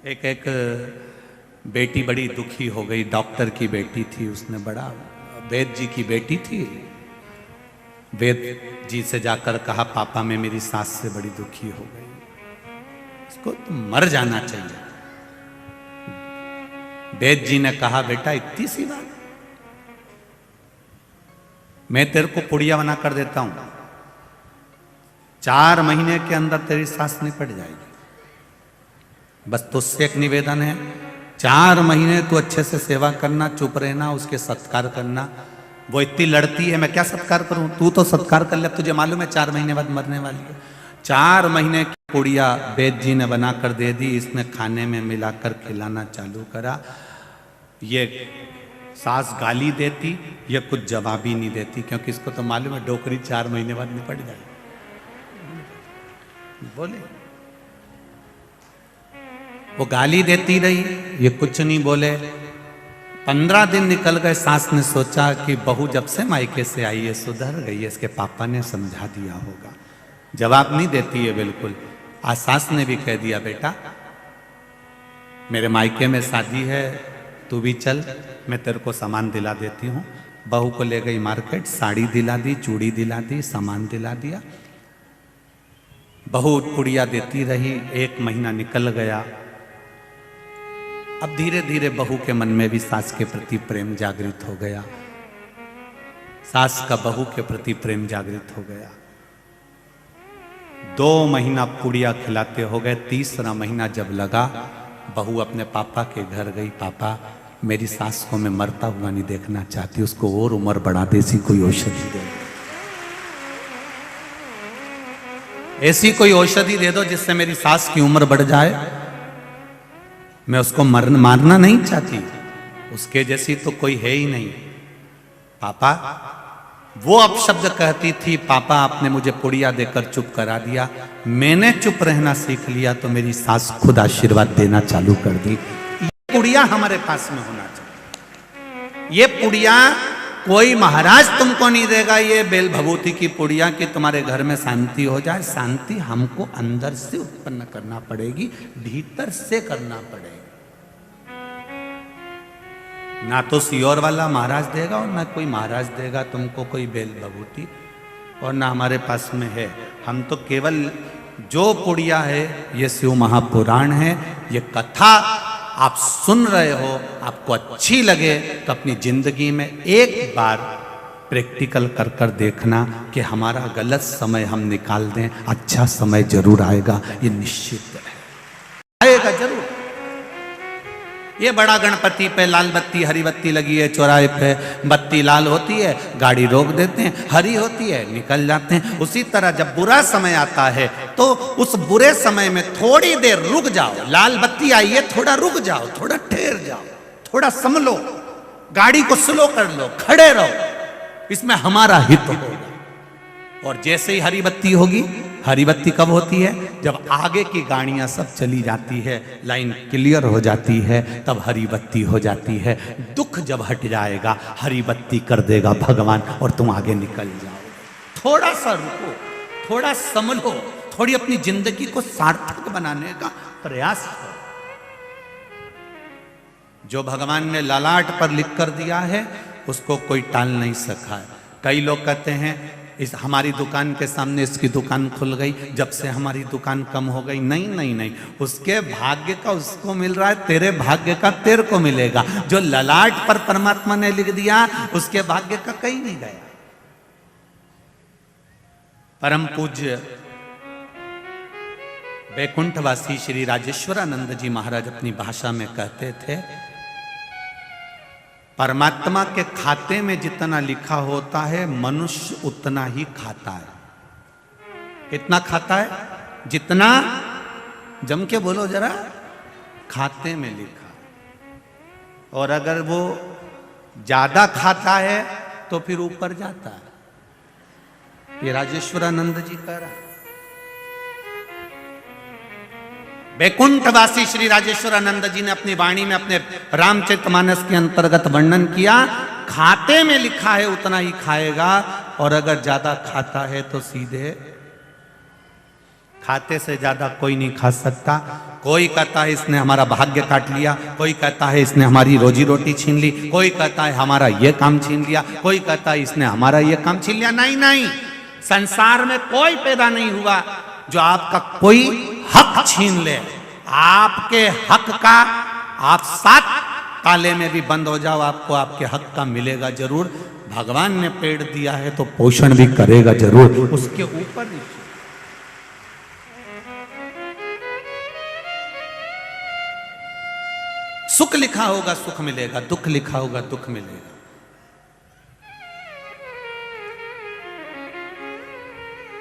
एक एक बेटी बड़ी दुखी हो गई। डॉक्टर की बेटी थी, उसने बड़ा, वेद जी की बेटी थी, वेद जी से जाकर कहा पापा मैं मेरी सास से बड़ी दुखी हो गई, इसको तो मर जाना चाहिए। वेद जी ने कहा बेटा इतनी सी बात, मैं तेरे को पुड़िया बना कर देता हूं, 4 महीने के अंदर तेरी सास निपट जाएगी। बस तुझसे एक निवेदन है, 4 महीने तू अच्छे से सेवा करना, चुप रहना, उसके सत्कार करना। वो इतनी लड़ती है, मैं क्या सत्कार करूं, तू तो सत्कार कर ले, तुझे मालूम है 4 महीने बाद मरने वाली है। 4 महीने की पुड़िया वेद जी ने बनाकर दे दी, इसने खाने में मिलाकर खिलाना चालू करा। ये सास गाली देती, ये कुछ जवाब ही नहीं देती, क्योंकि इसको तो मालूम है डोकरी 4 महीने बाद निपट जाएगी। बोले वो गाली देती रही, ये कुछ नहीं बोले। 15 दिन निकल गए। सास ने सोचा कि बहू जब से मायके से आई है सुधर गई है, इसके पापा ने समझा दिया होगा। जवाब नहीं देती है बिल्कुल। आज सास ने भी कह दिया बेटा मेरे मायके में शादी है, तू भी चल, मैं तेरे को सामान दिला देती हूँ। बहू को ले गई मार्केट, साड़ी दिला दी, चूड़ी दिला दी, सामान दिला दिया। बहू पुड़िया देती रही। 1 महीना निकल गया। अब धीरे धीरे बहू के मन में भी सास के प्रति प्रेम जागृत हो गया। सास का बहू के प्रति प्रेम जागृत हो गया। 2 महीना पुड़िया खिलाते हो गए। 3रा महीना जब लगा, बहू अपने पापा के घर गई। पापा मेरी सास को मैं मरता हुआ नहीं देखना चाहती, उसको और उम्र बढ़ा दे, ऐसी कोई औषधि दे, ऐसी कोई औषधि दे दो जिससे मेरी सास की उम्र बढ़ जाए। मैं उसको मारना नहीं चाहती, उसके जैसी तो कोई है ही नहीं। पापा वो अपशब्द कहती थी, पापा आपने मुझे पुड़िया देकर चुप करा दिया। मैंने चुप रहना सीख लिया तो मेरी सास खुद आशीर्वाद देना चालू कर दी। ये पुड़िया हमारे पास में होना चाहिए। ये पुड़िया कोई महाराज तुमको नहीं देगा, ये बेल भभूति की पुड़िया कि तुम्हारे घर में शांति हो जाए। शांति हमको अंदर से उत्पन्न करना पड़ेगी, भीतर से करना पड़ेगा। ना तो सियोर वाला महाराज देगा और ना कोई महाराज देगा तुमको कोई बेल भभूति, और ना हमारे पास में है। हम तो केवल जो पुड़िया है ये शिव महापुराण है। ये कथा आप सुन रहे हो, आपको अच्छी लगे तो अपनी जिंदगी में एक बार प्रैक्टिकल कर कर देखना कि हमारा गलत समय हम निकाल दें, अच्छा समय जरूर आएगा, ये निश्चित है, आएगा जरूर। ये बड़ा गणपति पे लाल बत्ती हरी बत्ती लगी है, चौराहे पे बत्ती लाल होती है, गाड़ी रोक देते हैं, हरी होती है, निकल जाते हैं। उसी तरह जब बुरा समय आता है तो उस बुरे समय में थोड़ी देर रुक जाओ। लाल बत्ती आई है, थोड़ा रुक जाओ, थोड़ा ठहर जाओ, थोड़ा संभलो, गाड़ी को स्लो कर लो, खड़े रहो, इसमें हमारा हित होगा। और जैसे ही हरी बत्ती होगी, हरी बत्ती कब होती है? जब आगे की गाड़ियां सब चली जाती है, लाइन क्लियर हो जाती है, तब हरी बत्ती हो जाती है। दुख जब हट जाएगा, हरी बत्ती कर देगा भगवान और तुम आगे निकल जाओ। थोड़ा सा रुको, थोड़ा संभलो, थोड़ी अपनी जिंदगी को सार्थक बनाने का प्रयास करो। जो भगवान ने ललाट पर लिख कर दिया है उसको कोई टाल नहीं सका है। कई लोग कहते हैं इस हमारी दुकान के सामने इसकी दुकान खुल गई, जब से हमारी दुकान कम हो गई। नहीं नहीं नहीं, उसके भाग्य का उसको मिल रहा है, तेरे भाग्य का तेरे को मिलेगा। जो ललाट पर परमात्मा ने लिख दिया उसके भाग्य का कहीं नहीं गया। परम पूज्य वैकुंठवासी श्री राजेश्वरानंद जी महाराज अपनी भाषा में कहते थे, परमात्मा के खाते में जितना लिखा होता है मनुष्य उतना ही खाता है। कितना खाता है? जितना, जम के बोलो जरा, खाते में लिखा। और अगर वो ज्यादा खाता है तो फिर ऊपर जाता है। ये राजेश्वरानंद जी कह रहा है। वैकुंठवासी श्री राजेश्वरानंद जी ने अपनी वाणी में अपने रामचरितमानस के अंतर्गत वर्णन किया, खाते में लिखा है उतना ही खाएगा, और अगर ज्यादा खाता है तो सीधे खाते से ज्यादा कोई नहीं खा सकता। कोई कहता है इसने हमारा भाग्य काट लिया, कोई कहता है इसने हमारी रोजी रोटी छीन ली, कोई कहता है हमारा ये काम छीन लिया, कोई कहता है इसने हमारा ये काम छीन लिया। नहीं नहीं, संसार में कोई पैदा नहीं हुआ जो आपका कोई हक छीन ले। आपके हक का आप 7 ताले में भी बंद हो जाओ, आपको आपके हक का मिलेगा जरूर। भगवान ने पेड़ दिया है तो पोषण भी करेगा जरूर, उसके ऊपर नहीं। सुख लिखा होगा सुख मिलेगा, दुख लिखा होगा दुख मिलेगा।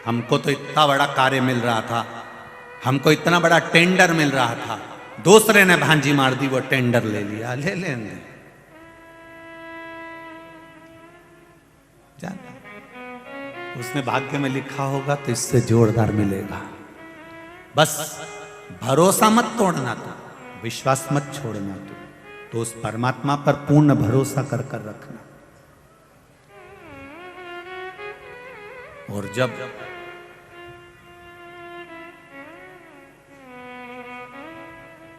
हमको तो इतना बड़ा कार्य मिल रहा था, हमको इतना बड़ा टेंडर मिल रहा था, दूसरे ने भांजी मार दी, वो टेंडर ले लिया। ले लेंगे जाना, उसने भाग्य में लिखा होगा तो इससे जोरदार मिलेगा। बस भरोसा मत तोड़ना, तो विश्वास मत छोड़ना, तो उस परमात्मा पर पूर्ण भरोसा कर कर रखना। और जब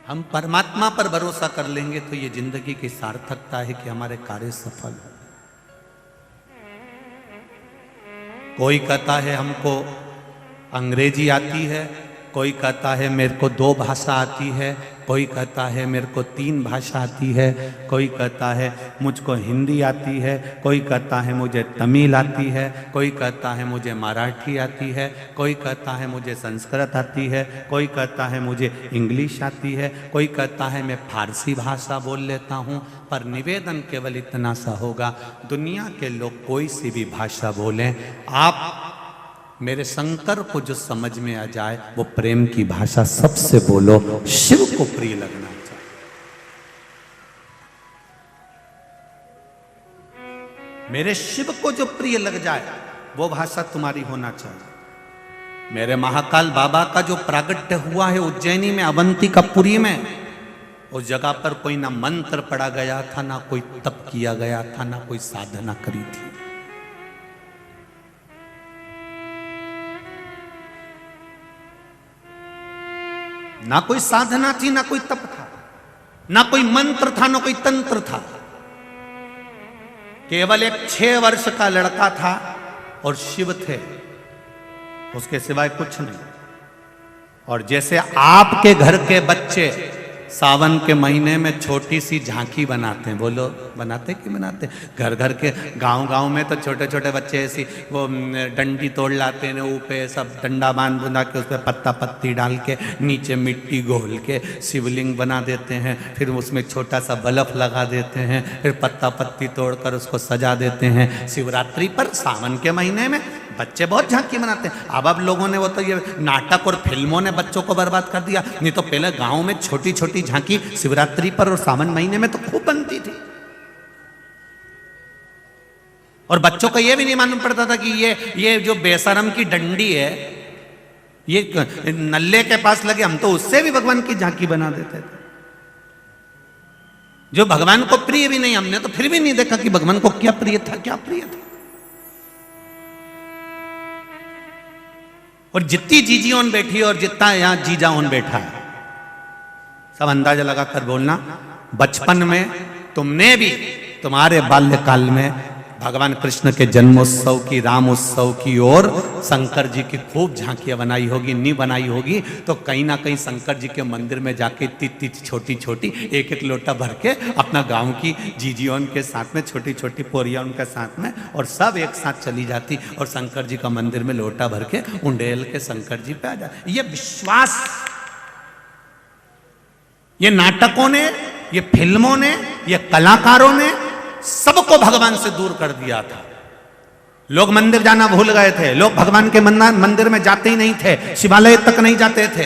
हम परमात्मा पर भरोसा कर लेंगे तो ये जिंदगी की सार्थकता है कि हमारे कार्य सफल हो। कोई कहता है हमको अंग्रेजी आती है, कोई कहता है मेरे को 2 भाषा आती है, कोई कहता है मेरे को 3 भाषा आती है, कोई कहता है मुझको हिंदी आती है, कोई कहता है मुझे तमिल आती है, कोई कहता है मुझे मराठी आती है, कोई कहता है मुझे संस्कृत आती है, कोई कहता है मुझे इंग्लिश आती है, कोई कहता है मैं फारसी भाषा बोल लेता हूँ। पर निवेदन केवल इतना सा होगा, दुनिया के लोग कोई सी भी भाषा बोलें, आप मेरे शंकर को जो समझ में आ जाए वो प्रेम की भाषा सबसे बोलो, शिव को प्रिय लगना चाहिए। मेरे शिव को जो प्रिय लग जाए वो भाषा तुम्हारी होना चाहिए। मेरे महाकाल बाबा का जो प्रागट्य हुआ है उज्जैनी में, अवंतिकापुरी में, उस जगह पर कोई ना मंत्र पढ़ा गया था, ना कोई तप किया गया था, ना कोई साधना करी थी। ना कोई साधना थी, ना कोई तप था, ना कोई मंत्र था, ना कोई तंत्र था। केवल एक 6 वर्ष का लड़का था और शिव थे, उसके सिवाय कुछ नहीं। और जैसे आपके घर के बच्चे सावन के महीने में छोटी सी झांकी बनाते हैं, बोलो बनाते कि बनाते? घर घर के गांव में तो छोटे छोटे बच्चे ऐसी वो डंडी तोड़ लाते हैं, ऊपर सब डंडा बांध बुना के उस पर पत्ता पत्ती डाल के नीचे मिट्टी घोल के शिवलिंग बना देते हैं, फिर उसमें छोटा सा बल्ब लगा देते हैं, फिर पत्ता पत्ती तोड़कर उसको सजा देते हैं। शिवरात्रि पर सावन के महीने में बच्चे बहुत झांकी बनाते हैं। अब लोगों ने वो तो ये नाटक और फिल्मों ने बच्चों को बर्बाद कर दिया, नहीं तो पहले गांव में छोटी छोटी झांकी शिवरात्रि पर और सावन महीने में तो खूब बनती थी। और बच्चों को ये भी नहीं मालूम पड़ता था कि ये जो बेशरम की डंडी है ये नल्ले के पास लगे, हम तो उससे भी भगवान की झांकी बना देते थे, जो भगवान को प्रिय भी नहीं। हमने तो फिर भी नहीं देखा कि भगवान को क्या प्रिय था, क्या प्रिय था। और जितनी जीजियों बैठी और जितना यहां जीजाओं बैठा है, सब अंदाजा लगाकर बोलना, बचपन में तुमने भी तुम्हारे बाल्यकाल में भगवान कृष्ण के जन्मोत्सव की, रामोत्सव की और शंकर जी की खूब झांकियां बनाई होगी। नहीं बनाई होगी तो कहीं ना कहीं शंकर जी के मंदिर में जाके इतनी छोटी छोटी एक एक लोटा भर के अपना गांव की जीजियों के साथ में, छोटी छोटी पोरियां उनके साथ में, और सब एक साथ चली जाती और शंकर जी का मंदिर में लोटा भर के उंडेल के शंकर जी पे आ जाती। ये विश्वास, ये नाटकों ने, ये फिल्मों ने, ये कलाकारों ने सबको भगवान से दूर कर दिया था। लोग मंदिर जाना भूल गए थे, लोग भगवान के मंदिर में जाते ही नहीं थे, शिवालय तक नहीं जाते थे।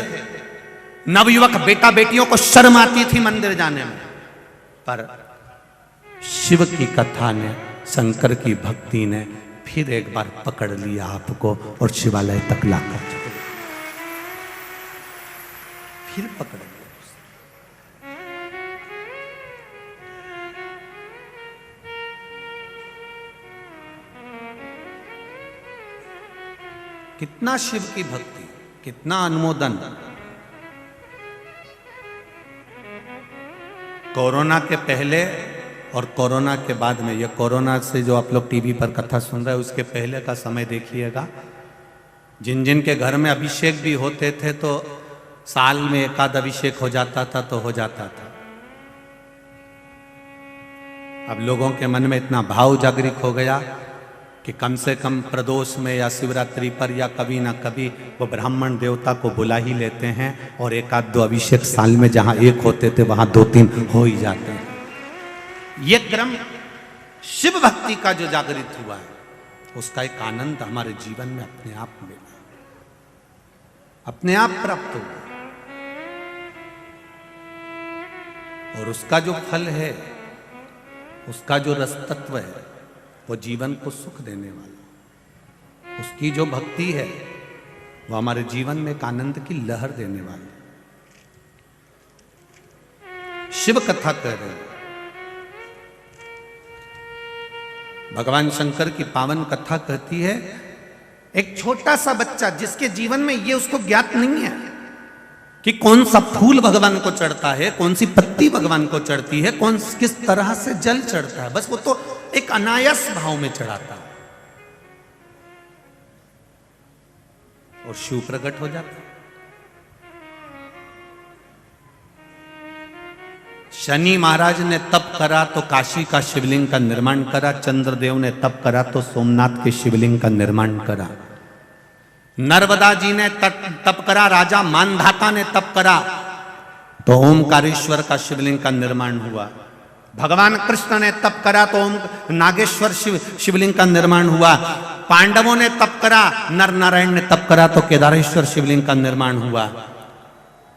नवयुवक बेटा बेटियों को शर्म आती थी मंदिर जाने में। पर शिव की कथा ने, शंकर की भक्ति ने फिर एक बार पकड़ लिया आपको और शिवालय तक लाकर फिर पकड़ लिया। कितना शिव की भक्ति, कितना अनुमोदन। कोरोना के पहले और कोरोना के बाद में, ये कोरोना से जो आप लोग टीवी पर कथा सुन रहे हैं उसके पहले का समय देखिएगा। जिन जिन के घर में अभिषेक भी होते थे तो साल में एक आध अभिषेक हो जाता था तो हो जाता था। अब लोगों के मन में इतना भाव जागृत हो गया कि कम से कम प्रदोष में या शिवरात्रि पर या कभी ना कभी वो ब्राह्मण देवता को बुला ही लेते हैं और एक आध दो अभिषेक साल में जहां एक होते थे वहां दो तीन हो ही जाते हैं। ये क्रम शिव भक्ति का जो जागृत हुआ है उसका एक आनंद हमारे जीवन में अपने आप मिला, अपने आप प्राप्त हुआ। और उसका जो फल है, उसका जो रस तत्व है, वो जीवन को सुख देने वाला, उसकी जो भक्ति है वो हमारे जीवन में एक आनंद की लहर देने वाली। शिव कथा कह रहे हैं, भगवान शंकर की पावन कथा कहती है, एक छोटा सा बच्चा जिसके जीवन में ये उसको ज्ञात नहीं है कि कौन सा फूल भगवान को चढ़ता है, कौन सी पत्ती भगवान को चढ़ती है, किस तरह से जल चढ़ता है, बस वो तो एक अनायास भाव में चढ़ाता है और शिव प्रकट हो जाता है। शनि महाराज ने तप करा तो काशी का शिवलिंग का निर्माण करा, चंद्रदेव ने तप करा तो सोमनाथ के शिवलिंग का निर्माण करा, नर्मदा जी ने तप करा, राजा मानधाता ने तप करा तो ओमकारेश्वर का शिवलिंग का निर्माण हुआ, भगवान कृष्ण ने तप करा तो ओम नागेश्वर शिवलिंग का निर्माण हुआ, पांडवों ने तप करा, नर नारायण ने तप करा तो केदारेश्वर शिवलिंग का निर्माण हुआ,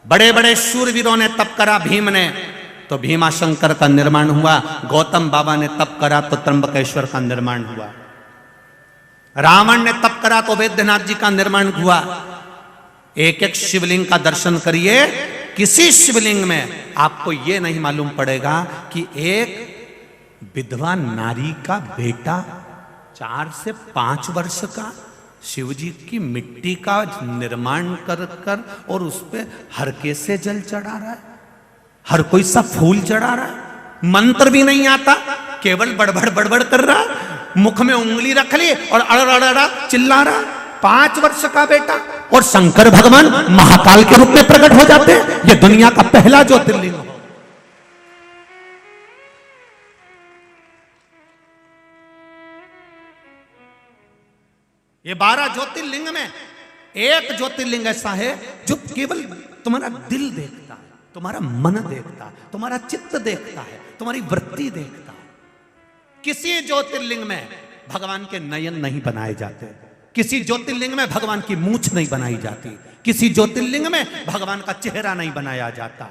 बड़े बड़े शूरवीरों ने तप करा, भीम ने तो भीमाशंकर का निर्माण हुआ, गौतम बाबा ने तप करा तो त्र्यंबकेश्वर का निर्माण हुआ, रावण ने तप करा तो वैद्यनाथ जी का निर्माण हुआ। एक एक शिवलिंग का दर्शन करिए, किसी शिवलिंग में आपको यह नहीं मालूम पड़ेगा कि एक विधवा नारी का बेटा 4 से 5 वर्ष का शिव जी की मिट्टी का निर्माण कर कर और उस पे हरके से जल चढ़ा रहा है, हर कोई सा फूल चढ़ा रहा है, मंत्र भी नहीं आता, केवल बड़बड़ बड़बड़ कर रहा, मुख में उंगली रख ली और अड़ चिल्ला रहा, 5 वर्ष का बेटा। और शंकर भगवान महाकाल के रूप में प्रकट हो जाते हैं। यह दुनिया का पहला ज्योतिर्लिंग हो। ये 12 ज्योतिर्लिंग में एक ज्योतिर्लिंग ऐसा है जो केवल तुम्हारा दिल देखता है, तुम्हारा मन देखता है, तुम्हारा चित्त देखता है, तुम्हारी वृत्ति देखता है। किसी ज्योतिर्लिंग में भगवान के नयन नहीं बनाए जाते, किसी ज्योतिर्लिंग में भगवान की मूंछ नहीं बनाई जाती, किसी ज्योतिर्लिंग में भगवान का चेहरा नहीं बनाया जाता,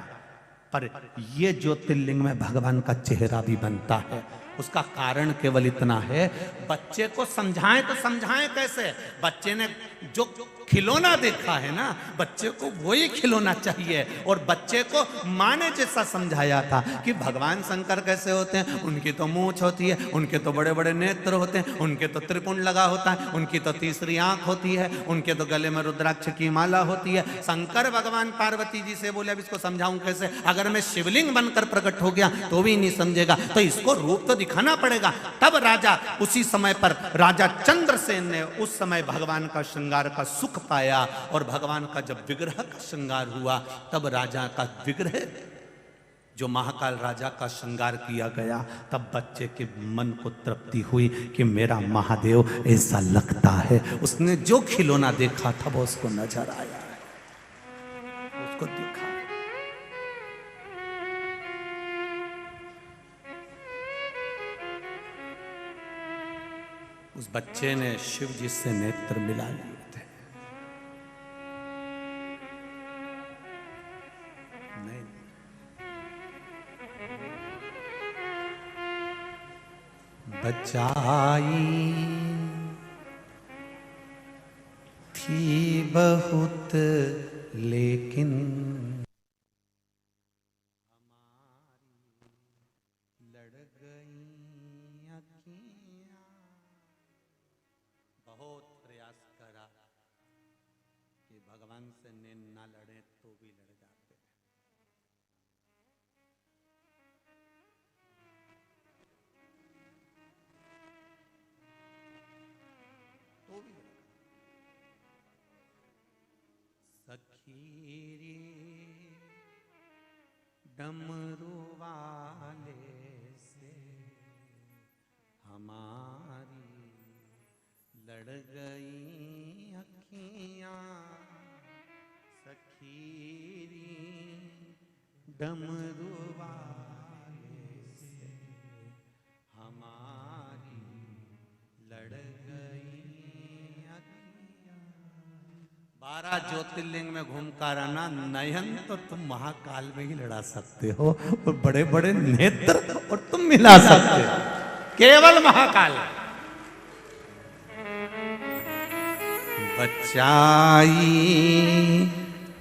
पर यह ज्योतिर्लिंग में भगवान का चेहरा भी बनता है। उसका कारण केवल इतना है, बच्चे को समझाएं तो समझाएं कैसे? बच्चे ने जो खिलौना देखा है ना, बच्चे को वही खिलौना चाहिए। और बच्चे को माँ ने जैसा समझाया था कि भगवान शंकर कैसे होते हैं, उनकी तो मूंछ होती है, उनके तो बड़े बड़े नेत्र होते हैं, उनके तो त्रिपुंड लगा होता है, उनकी तो तीसरी आंख होती है, उनके तो गले में रुद्राक्ष की माला होती है। शंकर भगवान पार्वती जी से बोले अब इसको समझाऊं कैसे? अगर मैं शिवलिंग बनकर प्रकट हो गया तो भी नहीं समझेगा, तो इसको रूप तो दिखाना पड़ेगा। तब राजा, उसी समय पर राजा चंद्रसेन ने उस समय भगवान का श्रृंगार का सुख पाया। और भगवान का जब विग्रह का श्रृंगार हुआ तब राजा का विग्रह, जो महाकाल राजा का श्रृंगार किया गया, तब बच्चे के मन को तृप्ति हुई कि मेरा महादेव ऐसा लगता है। उसने जो खिलौना देखा था वो उसको नजर आया, उसको दिखा। उस बच्चे ने शिव जी से नेत्र मिला लिए थे। नहीं, बचाई थी बहुत लेकिन भगवान तो भी लड़ जाते हैं। तो भी सखी रे डमरू वाले से हमारी लड़ गई अखियां, सखी रे डमरू वाले से हमारी लड़ गई अखियां। 12 ज्योतिर्लिंग में घूमकर आना, नयन तो तुम महाकाल में ही लड़ा सकते हो और बड़े बड़े नेत्र और तुम मिला सकते हो, केवल महाकाल। बचाई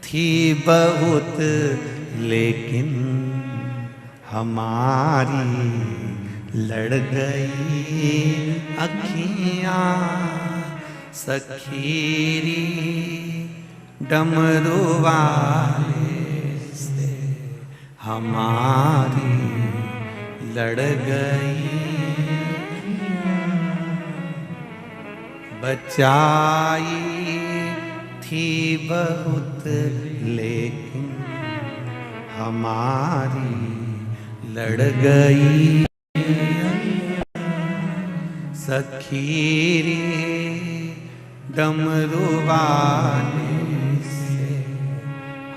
थी बहुत लेकिन हमारी लड़ गई अखियां, सखीरी डमरू वाले से हमारी लड़ गई। बचाई थी बहुत लेकिन हमारी लड़ गई, सखीरी डमरू वाले से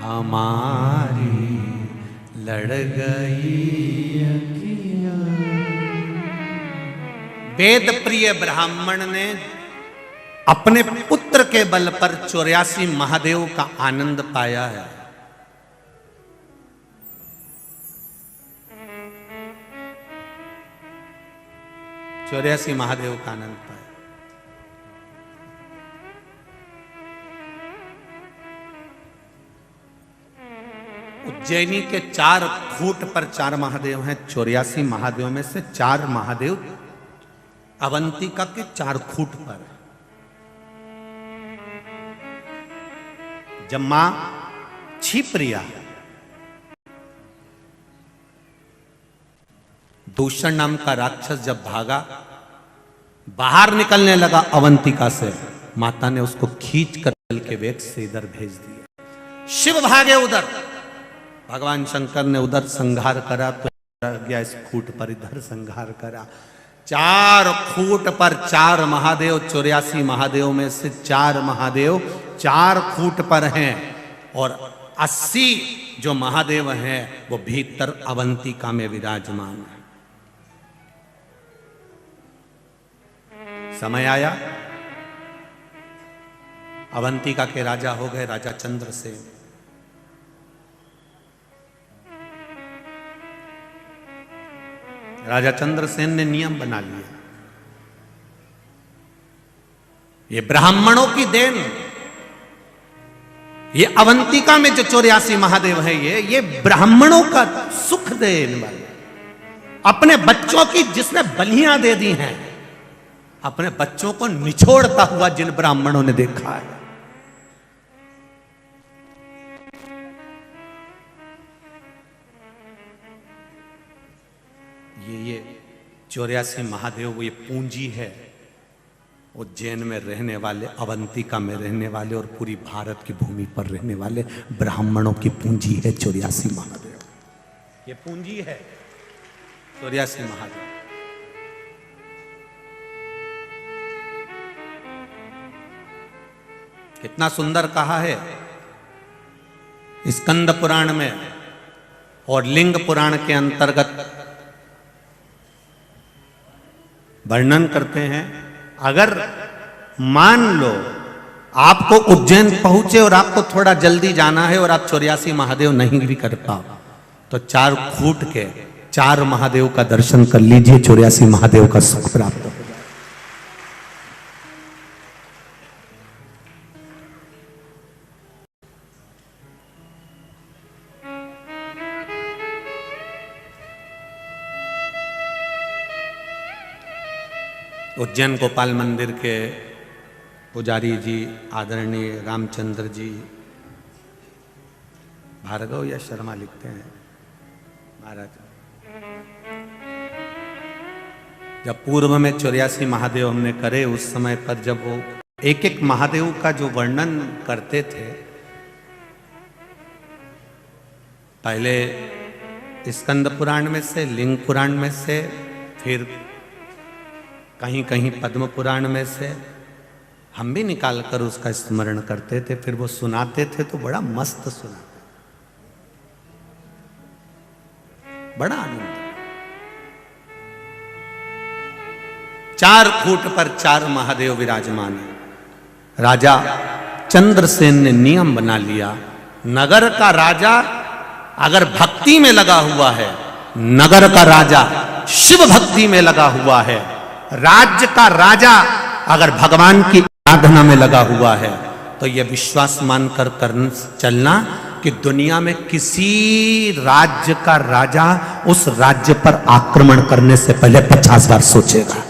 हमारी लड़ गई। वेद प्रिय ब्राह्मण ने अपने पुत्र के बल पर 84 महादेव का आनंद पाया है। चौरासी महादेव का आनंद पाया। उज्जैनी के 4 खूट पर 4 महादेव हैं। 84 महादेव में से 4 महादेव अवंतिका के 4 खूट पर। जब मां छिप्रिया दूषण नाम का राक्षस जब भागा, बाहर निकलने लगा अवंतिका से, माता ने उसको खींच कर जल के वेग से इधर भेज दिया। शिव भागे उधर, भगवान शंकर ने उधर संहार करा तो गया इस खूट पर इधर संहार करा। 4 खूट पर 4 महादेव, 84 महादेव में से 4 महादेव 4 खूट पर हैं और 80 जो महादेव हैं वो भीतर अवंतिका में विराजमान है। समय आया, अवंतिका के राजा हो गए राजा चंद्रसेन। राजा चंद्रसेन ने नियम बना लिया, ये ब्राह्मणों की देन, ये अवंतिका में जो 84 महादेव है, ये ब्राह्मणों का सुख देने वाले, अपने बच्चों की जिसने बलियां दे दी हैं, अपने बच्चों को निछोड़ता हुआ जिन ब्राह्मणों ने देखा है, ये 84 महादेव, ये पूंजी है उज्जैन में रहने वाले, अवंतिका में रहने वाले और पूरी भारत की भूमि पर रहने वाले ब्राह्मणों की पूंजी है 84 महादेव। ये पूंजी है 84 महादेव। कितना सुंदर कहा है स्कंद पुराण में और लिंग पुराण के अंतर्गत वर्णन करते हैं। अगर मान लो आपको उज्जैन पहुंचे और आपको थोड़ा जल्दी जाना है और आप 84 महादेव नहीं भी कर पाओ तो 4 खूट के 4 महादेव का दर्शन कर लीजिए, 84 महादेव का सुख प्राप्त हो जाए। उज्जैन गोपाल मंदिर के पुजारी जी आदरणीय रामचंद्र जी भार्गव या शर्मा लिखते हैं महाराज, जब पूर्व में 84 महादेव हमने करे, उस समय पर जब वो एक एक महादेव का जो वर्णन करते थे, पहले स्कंद पुराण में से, लिंग पुराण में से, फिर कहीं कहीं पद्म पुराण में से, हम भी निकाल कर उसका स्मरण करते थे, फिर वो सुनाते थे तो बड़ा मस्त सुनाते, बड़ा आनंद। 4 फुट पर 4 महादेव विराजमान है। राजा चंद्रसेन ने नियम बना लिया, नगर का राजा अगर भक्ति में लगा हुआ है, नगर का राजा शिव भक्ति में लगा हुआ है, राज्य का राजा अगर भगवान की आराधना में लगा हुआ है, तो यह विश्वास मानकर चलना कि दुनिया में किसी राज्य का राजा उस राज्य पर आक्रमण करने से पहले 50 बार सोचेगा।